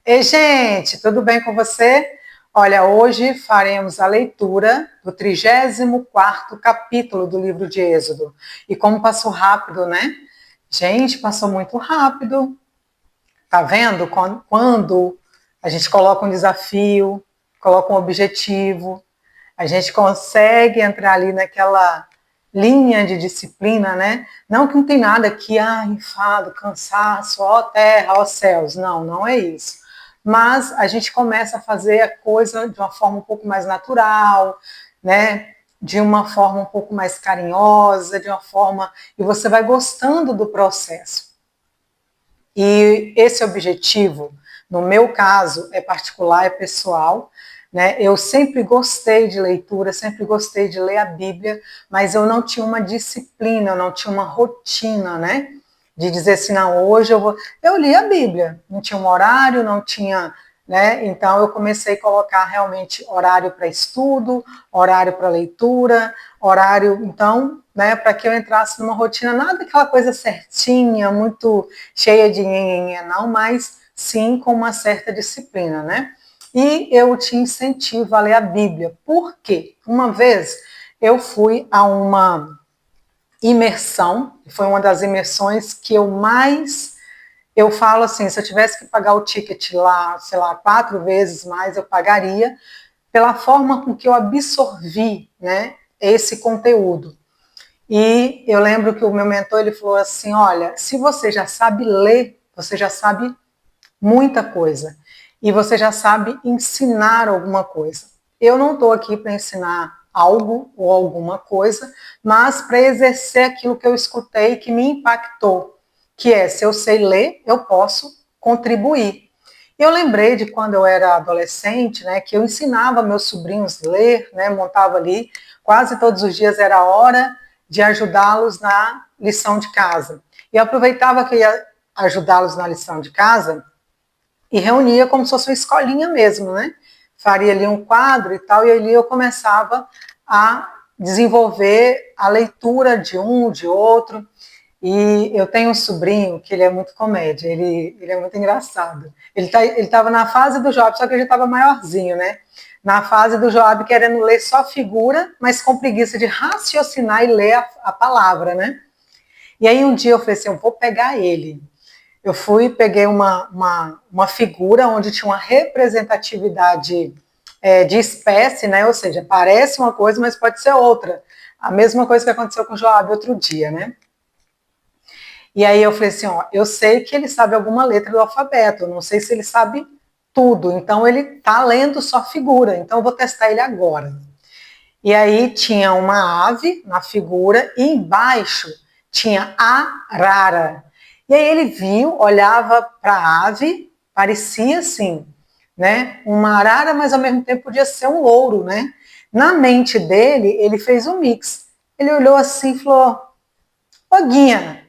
Ei, gente, tudo bem com você? Olha, hoje faremos a leitura do 34º capítulo do livro de Êxodo. E como passou rápido, né? Gente, passou muito rápido. Tá vendo? Quando a gente coloca um desafio, coloca um objetivo, a gente consegue entrar ali naquela linha de disciplina, né? Não que não tem nada aqui, enfado, cansaço, ó terra, ó céus. Não, não é isso. Mas a gente começa a fazer a coisa de uma forma um pouco mais natural, né? De uma forma um pouco mais carinhosa, de uma forma. E você vai gostando do processo. E esse objetivo, no meu caso, é particular, é pessoal, né? Eu sempre gostei de leitura, sempre gostei de ler a Bíblia, mas eu não tinha uma disciplina, eu não tinha uma rotina, né? De dizer assim, não, hoje eu vou. Eu li a Bíblia, não tinha um horário, não tinha. Né? Então eu comecei a colocar realmente horário para estudo, horário para leitura, horário, então, né, para que eu entrasse numa rotina, nada aquela coisa certinha, muito cheia de nhenhenhé, não, mas sim com uma certa disciplina, né? E eu te incentivo a ler a Bíblia. Por quê? Uma vez eu fui a uma imersão, foi uma das imersões que eu falo assim, se eu tivesse que pagar o ticket lá, sei lá, 4 vezes mais, eu pagaria, pela forma com que eu absorvi, né, esse conteúdo. E eu lembro que o meu mentor, ele falou assim, olha, se você já sabe ler, você já sabe muita coisa. E você já sabe ensinar alguma coisa. Eu não estou aqui para ensinar algo ou alguma coisa, mas para exercer aquilo que eu escutei que me impactou, que é, se eu sei ler, eu posso contribuir. Eu lembrei de quando eu era adolescente, né, que eu ensinava meus sobrinhos a ler, né, montava ali, quase todos os dias era hora de ajudá-los na lição de casa. E eu aproveitava que ia ajudá-los na lição de casa e reunia como se fosse uma escolinha mesmo, né? Faria ali um quadro e tal, e ali eu começava a desenvolver a leitura de um, de outro. E eu tenho um sobrinho que ele é muito comédia, ele é muito engraçado. Ele estava na fase do Joab, só que ele já estava maiorzinho, né? Na fase do Joab querendo ler só figura, mas com preguiça de raciocinar e ler a palavra, né? E aí um dia eu falei assim, eu vou pegar ele. Eu fui, peguei uma figura onde tinha uma representatividade de espécie, né? Ou seja, parece uma coisa, mas pode ser outra. A mesma coisa que aconteceu com o Joab outro dia, né? E aí eu falei assim, ó, eu sei que ele sabe alguma letra do alfabeto, eu não sei se ele sabe tudo, então ele tá lendo só figura, então eu vou testar ele agora. E aí tinha uma ave na figura e embaixo tinha arara. E aí ele viu, olhava para a ave, parecia assim, né, uma arara, mas ao mesmo tempo podia ser um louro, né? Na mente dele, ele fez um mix. Ele olhou assim e falou, ô Guinha,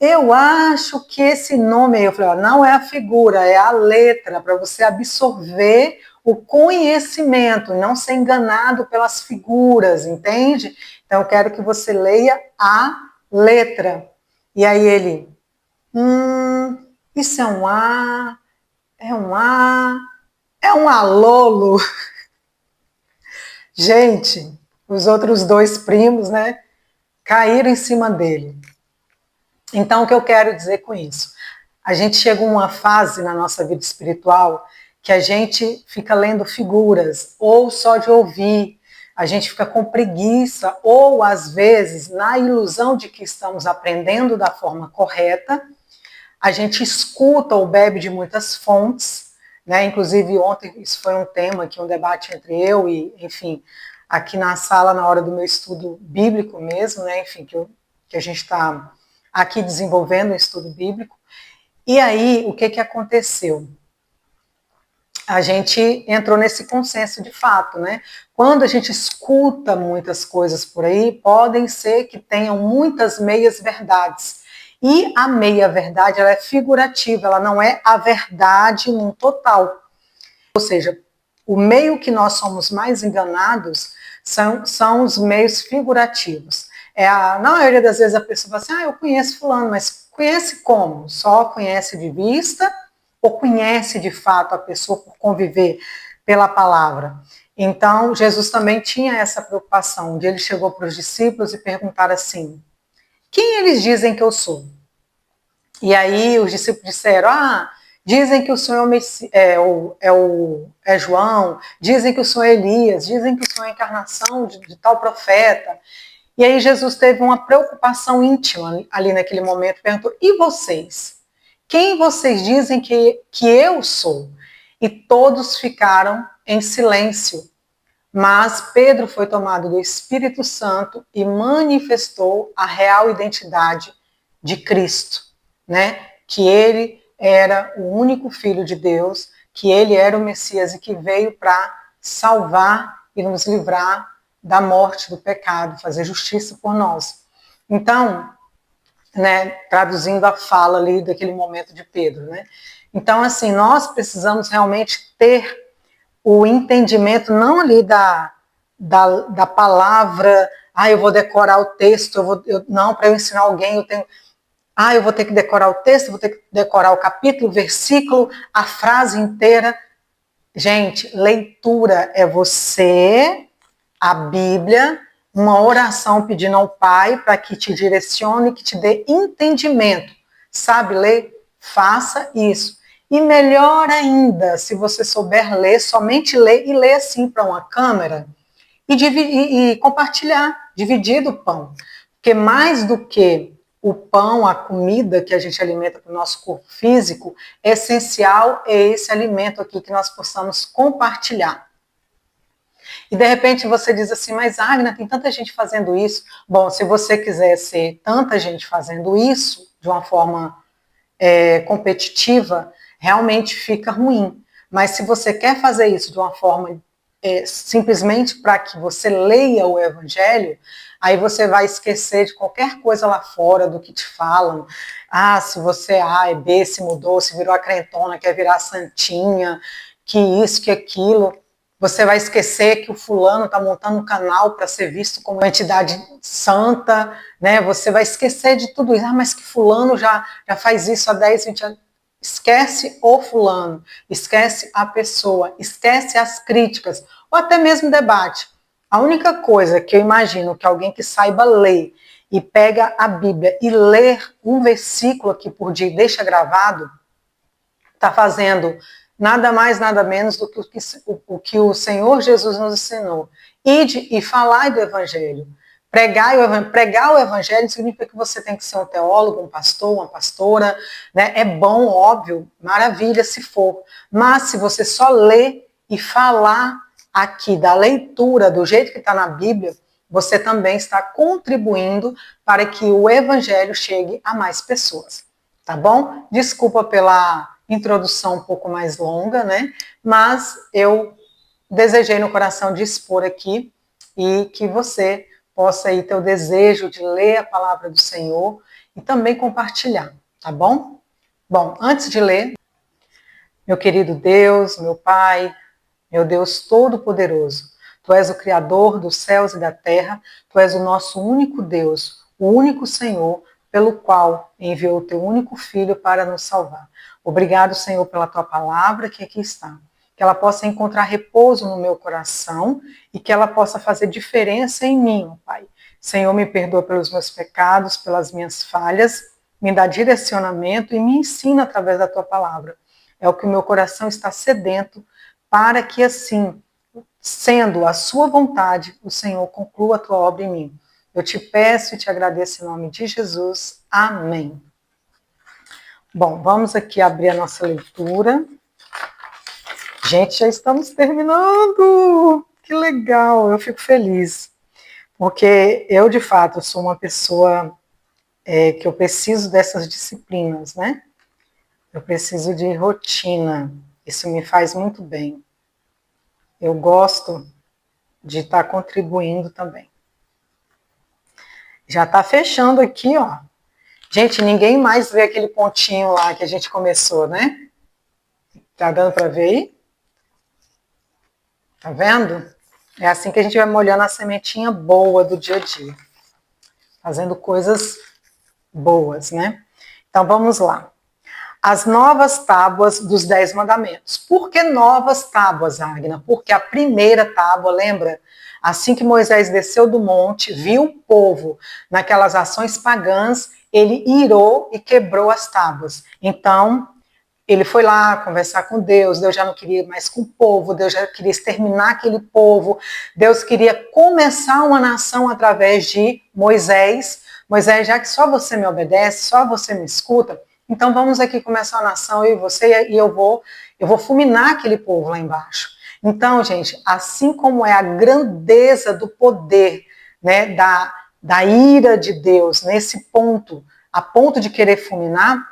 eu acho que esse nome aí, eu falei, ó, não é a figura, é a letra, para você absorver o conhecimento, não ser enganado pelas figuras, entende? Então eu quero que você leia a letra. E aí ele, isso é um A, é um A, é um alolo. Gente, os outros dois primos, né, caíram em cima dele. Então, o que eu quero dizer com isso? A gente chega a uma fase na nossa vida espiritual que a gente fica lendo figuras, ou só de ouvir, a gente fica com preguiça, ou às vezes, na ilusão de que estamos aprendendo da forma correta, a gente escuta ou bebe de muitas fontes, né? Inclusive ontem isso foi um tema, aqui, um debate entre eu e, enfim, aqui na sala, na hora do meu estudo bíblico mesmo, né? Enfim, que a gente está aqui desenvolvendo um estudo bíblico. E aí, o que aconteceu? A gente entrou nesse consenso de fato, né? Quando a gente escuta muitas coisas por aí, podem ser que tenham muitas meias verdades. E a meia verdade, ela é figurativa, ela não é a verdade num total. Ou seja, o meio que nós somos mais enganados são os meios figurativos. Na maioria das vezes a pessoa fala assim, eu conheço fulano, mas conhece como? Só conhece de vista ou conhece de fato a pessoa por conviver pela palavra. Então, Jesus também tinha essa preocupação, onde ele chegou para os discípulos e perguntaram assim: quem eles dizem que eu sou? E aí os discípulos disseram: dizem que o Senhor é João, dizem que o Senhor é Elias, dizem que o Senhor é a encarnação de tal profeta. E aí Jesus teve uma preocupação íntima ali naquele momento, perguntou: e vocês? Quem vocês dizem que eu sou? E todos ficaram em silêncio. Mas Pedro foi tomado do Espírito Santo e manifestou a real identidade de Cristo, né? Que ele era o único Filho de Deus, que ele era o Messias e que veio para salvar e nos livrar da morte, do pecado, fazer justiça por nós. Então, né, traduzindo a fala ali daquele momento de Pedro, né? Então, assim, nós precisamos realmente ter o entendimento não ali da palavra, eu vou decorar o texto, não, para eu ensinar alguém, eu vou ter que decorar o texto, vou ter que decorar o capítulo, o versículo, a frase inteira. Gente, leitura é você, a Bíblia, uma oração pedindo ao Pai para que te direcione, que te dê entendimento. Sabe ler? Faça isso. E melhor ainda, se você souber ler, somente ler e ler assim para uma câmera e compartilhar, dividir do pão. Porque mais do que o pão, a comida que a gente alimenta para o nosso corpo físico, essencial é esse alimento aqui que nós possamos compartilhar. E de repente você diz assim, mas Agna, tem tanta gente fazendo isso. Bom, se você quiser ser tanta gente fazendo isso de uma forma competitiva, realmente fica ruim. Mas se você quer fazer isso de uma forma simplesmente para que você leia o Evangelho, aí você vai esquecer de qualquer coisa lá fora do que te falam. Se você é A, é B, se mudou, se virou a crentona, quer virar santinha, que isso, que aquilo. Você vai esquecer que o fulano está montando um canal para ser visto como uma entidade santa, né? Você vai esquecer de tudo isso. Mas que fulano já faz isso há 10, 20 anos. Esquece o fulano, esquece a pessoa, esquece as críticas, ou até mesmo debate. A única coisa que eu imagino que alguém que saiba ler e pega a Bíblia e ler um versículo aqui por dia e deixa gravado, está fazendo nada mais, nada menos do que o que o Senhor Jesus nos ensinou. Ide e falai do Evangelho. Pregar o Evangelho significa que você tem que ser um teólogo, um pastor, uma pastora, né? É bom, óbvio, maravilha se for. Mas se você só ler e falar aqui da leitura, do jeito que está na Bíblia, você também está contribuindo para que o Evangelho chegue a mais pessoas. Tá bom? Desculpa pela introdução um pouco mais longa, né? Mas eu desejei no coração de expor aqui e que você possa aí ter o desejo de ler a palavra do Senhor e também compartilhar, tá bom? Bom, antes de ler, meu querido Deus, meu Pai, meu Deus Todo-Poderoso, Tu és o Criador dos céus e da terra, Tu és o nosso único Deus, o único Senhor, pelo qual enviou o Teu único Filho para nos salvar. Obrigado, Senhor, pela Tua palavra que aqui está. Que ela possa encontrar repouso no meu coração e que ela possa fazer diferença em mim, Pai. Senhor, me perdoa pelos meus pecados, pelas minhas falhas, me dá direcionamento e me ensina através da Tua palavra. É o que o meu coração está sedento, para que assim, sendo a sua vontade, o Senhor conclua a tua obra em mim. Eu te peço e te agradeço em nome de Jesus. Amém. Bom, vamos aqui abrir a nossa leitura. Gente, já estamos terminando! Que legal, eu fico feliz. Porque eu, de fato, sou uma pessoa que eu preciso dessas disciplinas, né? Eu preciso de rotina. Isso me faz muito bem. Eu gosto de estar contribuindo também. Já está fechando aqui, ó. Gente, ninguém mais vê aquele pontinho lá que a gente começou, né? Tá dando para ver aí? Tá vendo? É assim que a gente vai molhando a sementinha boa do dia a dia. Fazendo coisas boas, né? Então vamos lá. as novas tábuas dos 10 mandamentos. Por que novas tábuas, Agna? Porque a primeira tábua, lembra? Assim que Moisés desceu do monte, viu o povo naquelas ações pagãs, ele irou e quebrou as tábuas. Então, ele foi lá conversar com Deus, Deus já não queria mais com o povo, Deus já queria exterminar aquele povo, Deus queria começar uma nação através de Moisés. Moisés, já que só você me obedece, só você me escuta, então vamos aqui começar a nação, eu e você, e eu vou fulminar aquele povo lá embaixo. Então, gente, assim como é a grandeza do poder, né, da ira de Deus, nesse ponto, a ponto de querer fulminar,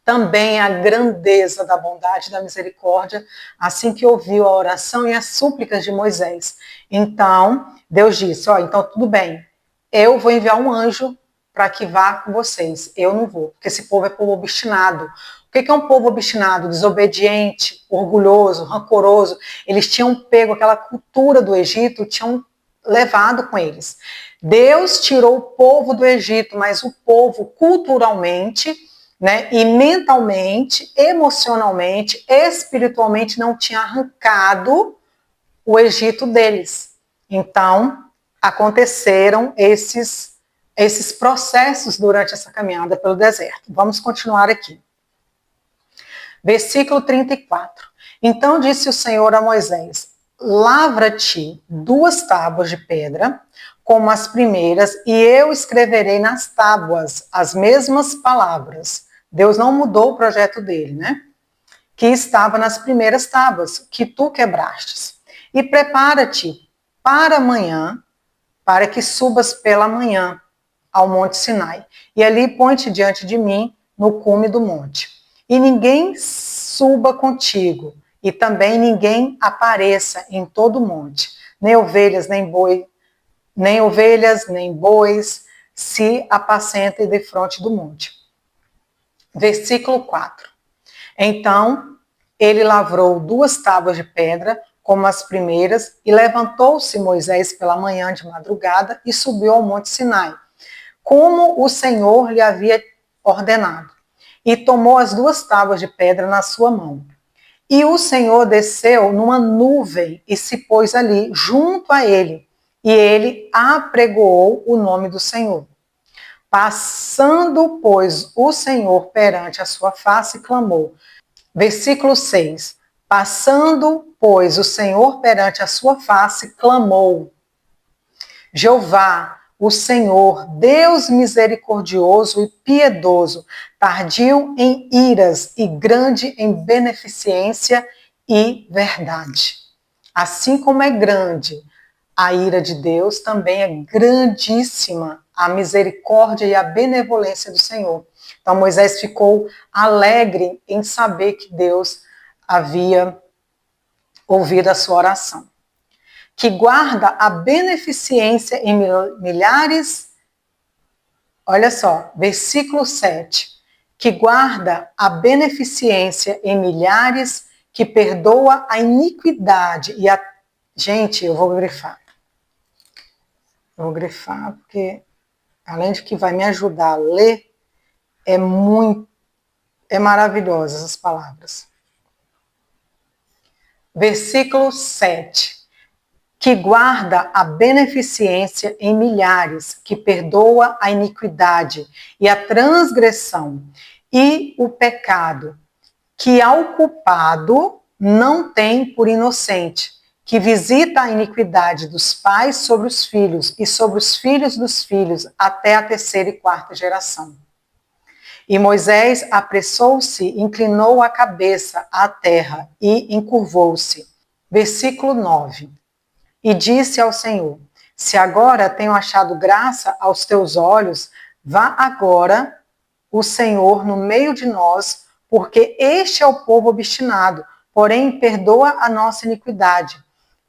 também a grandeza da bondade e da misericórdia, assim que ouviu a oração e as súplicas de Moisés. Então, Deus disse, então tudo bem, eu vou enviar um anjo para que vá com vocês, eu não vou, porque esse povo é povo obstinado. O que é um povo obstinado? Desobediente, orgulhoso, rancoroso. Eles tinham pego aquela cultura do Egito, tinham levado com eles. Deus tirou o povo do Egito, mas o povo culturalmente, né, e mentalmente, emocionalmente, espiritualmente não tinha arrancado o Egito deles. Então, aconteceram esses processos durante essa caminhada pelo deserto. Vamos continuar aqui. Versículo 34. Então disse o Senhor a Moisés, lavra-te 2 tábuas de pedra, como as primeiras, e eu escreverei nas tábuas as mesmas palavras. Deus não mudou o projeto dele, né? Que estava nas primeiras tábuas, que tu quebrastes. E prepara-te para amanhã, para que subas pela manhã ao monte Sinai. E ali põe-te diante de mim no cume do monte. E ninguém suba contigo, e também ninguém apareça em todo o monte, nem ovelhas, nem bois, se apacentem defronte do monte. Versículo 4. Então, ele lavrou 2 tábuas de pedra, como as primeiras, e levantou-se Moisés pela manhã de madrugada e subiu ao monte Sinai, como o Senhor lhe havia ordenado, e tomou as 2 tábuas de pedra na sua mão. E o Senhor desceu numa nuvem e se pôs ali, junto a ele, e ele apregoou o nome do Senhor. Passando, pois, o Senhor perante a sua face, clamou. Versículo 6. Passando, pois, o Senhor perante a sua face, clamou. Jeová, o Senhor, Deus misericordioso e piedoso, tardio em iras e grande em beneficência e verdade. Assim como é grande a ira de Deus, também é grandíssima a misericórdia e a benevolência do Senhor. Então Moisés ficou alegre em saber que Deus havia ouvido a sua oração. Que guarda a beneficência em milhares, olha só, versículo 7, que guarda a beneficência em milhares, que perdoa a iniquidade e a... Gente, eu vou grifar. Eu vou grifar porque, além de que vai me ajudar a ler, é maravilhosa essas palavras. Versículo 7. Que guarda a beneficência em milhares, que perdoa a iniquidade e a transgressão e o pecado, que ao culpado não tem por inocente, que visita a iniquidade dos pais sobre os filhos e sobre os filhos dos filhos até a 3ª e 4ª geração. E Moisés apressou-se, inclinou a cabeça à terra e encurvou-se. Versículo 9. E disse ao Senhor, se agora tenho achado graça aos teus olhos, vá agora o Senhor no meio de nós, porque este é o povo obstinado, porém perdoa a nossa iniquidade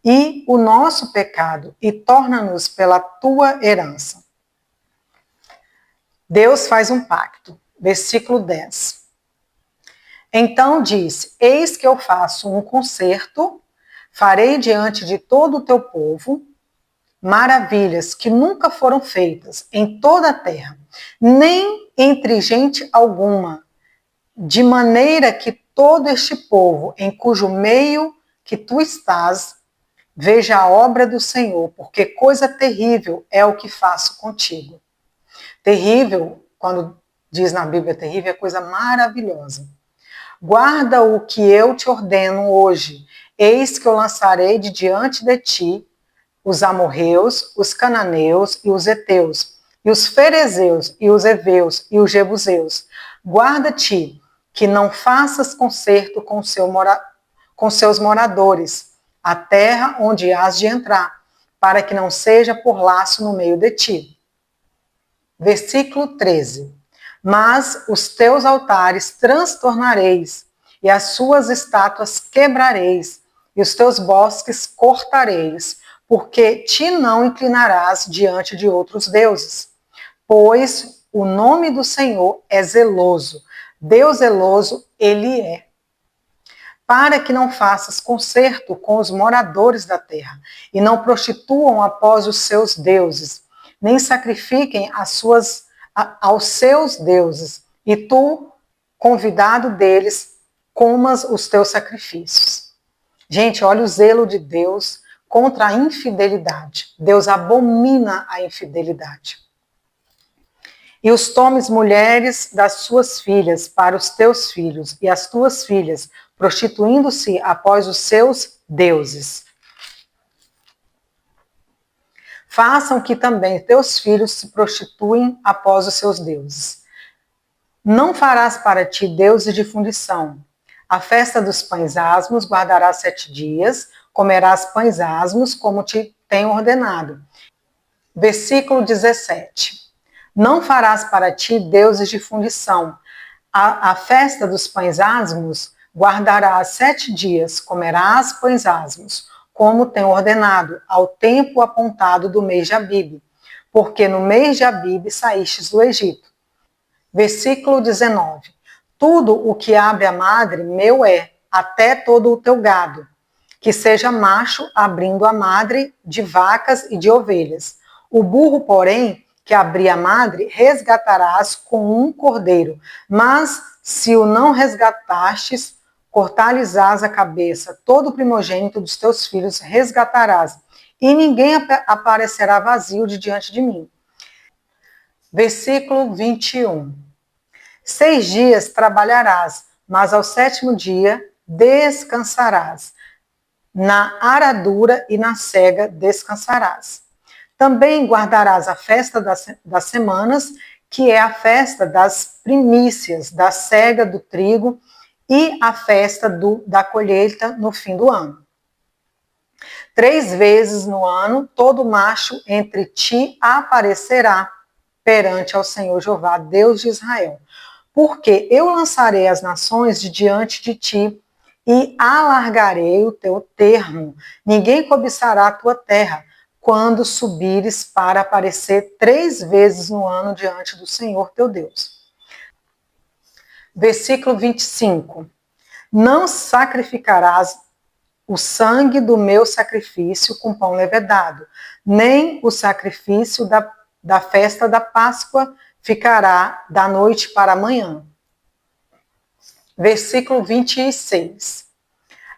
e o nosso pecado, e torna-nos pela tua herança. Deus faz um pacto. Versículo 10. Então disse, eis que eu faço um concerto, farei diante de todo o teu povo maravilhas que nunca foram feitas em toda a terra, nem entre gente alguma, de maneira que todo este povo, em cujo meio que tu estás, veja a obra do Senhor, porque coisa terrível é o que faço contigo. Terrível, quando diz na Bíblia terrível, é coisa maravilhosa. Guarda o que eu te ordeno hoje. Eis que eu lançarei de diante de ti os amorreus, os cananeus e os heteus, e os ferezeus, e os heveus, e os jebuseus. Guarda-te, que não faças concerto com seus moradores, a terra onde hás de entrar, para que não seja por laço no meio de ti. Versículo 13. Mas os teus altares transtornareis, e as suas estátuas quebrareis, e os teus bosques cortareis, porque te não inclinarás diante de outros deuses. Pois o nome do Senhor é zeloso, Deus zeloso ele é. Para que não faças concerto com os moradores da terra, e não prostituam após os seus deuses, nem sacrifiquem aos seus deuses, e tu, convidado deles, comas os teus sacrifícios. Gente, olha o zelo de Deus contra a infidelidade. Deus abomina a infidelidade. E os tomes mulheres das suas filhas para os teus filhos, e as tuas filhas, prostituindo-se após os seus deuses. Façam que também teus filhos se prostituem após os seus deuses. Não farás para ti deuses de fundição. A festa dos pães asmos guardarás 7 dias, comerás pães asmos como te tenho ordenado. Versículo 17. Não farás para ti deuses de fundição. A festa dos pães asmos guardarás 7 dias, comerás pães asmos, como tenho ordenado, ao tempo apontado do mês de Abibe, porque no mês de Abibe saístes do Egito. Versículo 19. Tudo o que abre a madre, meu é, até todo o teu gado, que seja macho, abrindo a madre de vacas e de ovelhas. O burro, porém, que abrir a madre, resgatarás com um cordeiro. Mas, se o não resgatastes, cortar-lhes-ás a cabeça. Todo o primogênito dos teus filhos resgatarás. E ninguém aparecerá vazio de diante de mim. Versículo 21. 6 dias trabalharás, mas ao 7º dia descansarás. Na aradura e na cega descansarás. Também guardarás a festa das semanas, que é a festa das primícias, da cega do trigo, e a festa da colheita no fim do ano. 3 vezes no ano, todo macho entre ti aparecerá perante ao Senhor Jeová, Deus de Israel. Porque eu lançarei as nações de diante de ti, e alargarei o teu termo. Ninguém cobiçará a tua terra, quando subires para aparecer 3 vezes no ano diante do Senhor teu Deus. Versículo 25. Não sacrificarás o sangue do meu sacrifício com pão levedado, nem o sacrifício da festa da Páscoa ficará da noite para a manhã. Versículo 26.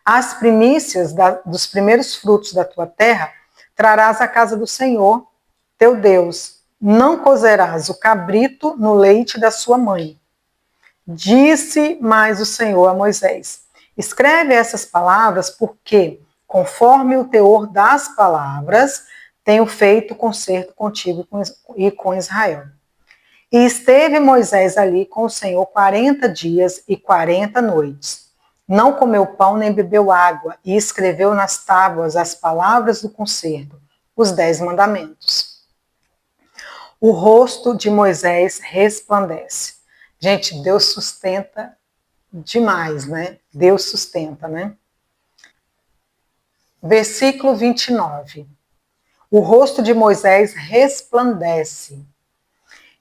As primícias dos primeiros frutos da tua terra trarás à casa do Senhor, teu Deus. Não cozerás o cabrito no leite da sua mãe. Disse mais o Senhor a Moisés: escreve essas palavras, porque, conforme o teor das palavras, tenho feito concerto contigo e com Israel. E esteve Moisés ali com o Senhor 40 dias e 40 noites. Não comeu pão nem bebeu água, e escreveu nas tábuas as palavras do concerto, os 10 mandamentos. O rosto de Moisés resplandece. Gente, Deus sustenta demais, né? Deus sustenta, né? Versículo 29. O rosto de Moisés resplandece.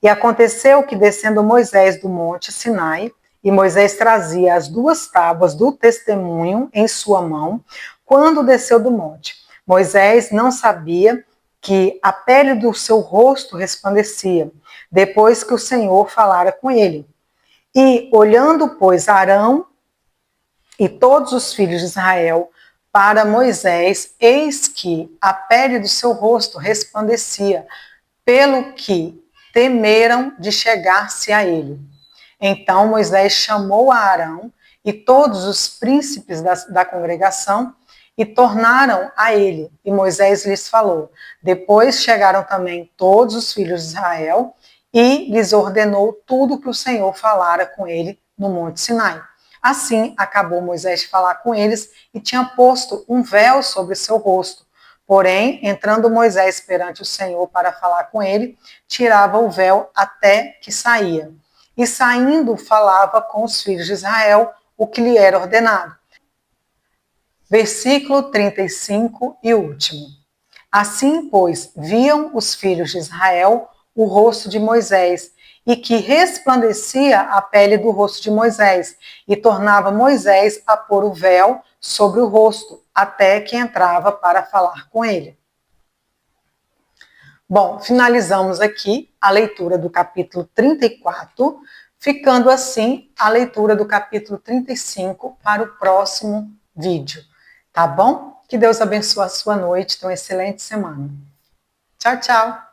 E aconteceu que, descendo Moisés do monte Sinai, e Moisés trazia as 2 tábuas do testemunho em sua mão, quando desceu do monte. Moisés não sabia que a pele do seu rosto resplandecia, depois que o Senhor falara com ele. E olhando, pois, Arão e todos os filhos de Israel para Moisés, eis que a pele do seu rosto resplandecia, pelo que temeram de chegar-se a ele. Então Moisés chamou a Arão e todos os príncipes da congregação e tornaram a ele. E Moisés lhes falou. Depois chegaram também todos os filhos de Israel e lhes ordenou tudo que o Senhor falara com ele no Monte Sinai. Assim acabou Moisés de falar com eles e tinha posto um véu sobre seu rosto. Porém, entrando Moisés perante o Senhor para falar com ele, tirava o véu até que saía. E saindo, falava com os filhos de Israel o que lhe era ordenado. Versículo 35 e último. Assim, pois, viam os filhos de Israel o rosto de Moisés, e que resplandecia a pele do rosto de Moisés, e tornava Moisés a pôr o véu sobre o rosto, até que entrava para falar com ele. Bom, finalizamos aqui a leitura do capítulo 34, ficando assim a leitura do capítulo 35 para o próximo vídeo. Tá bom? Que Deus abençoe a sua noite, uma excelente semana. Tchau, tchau!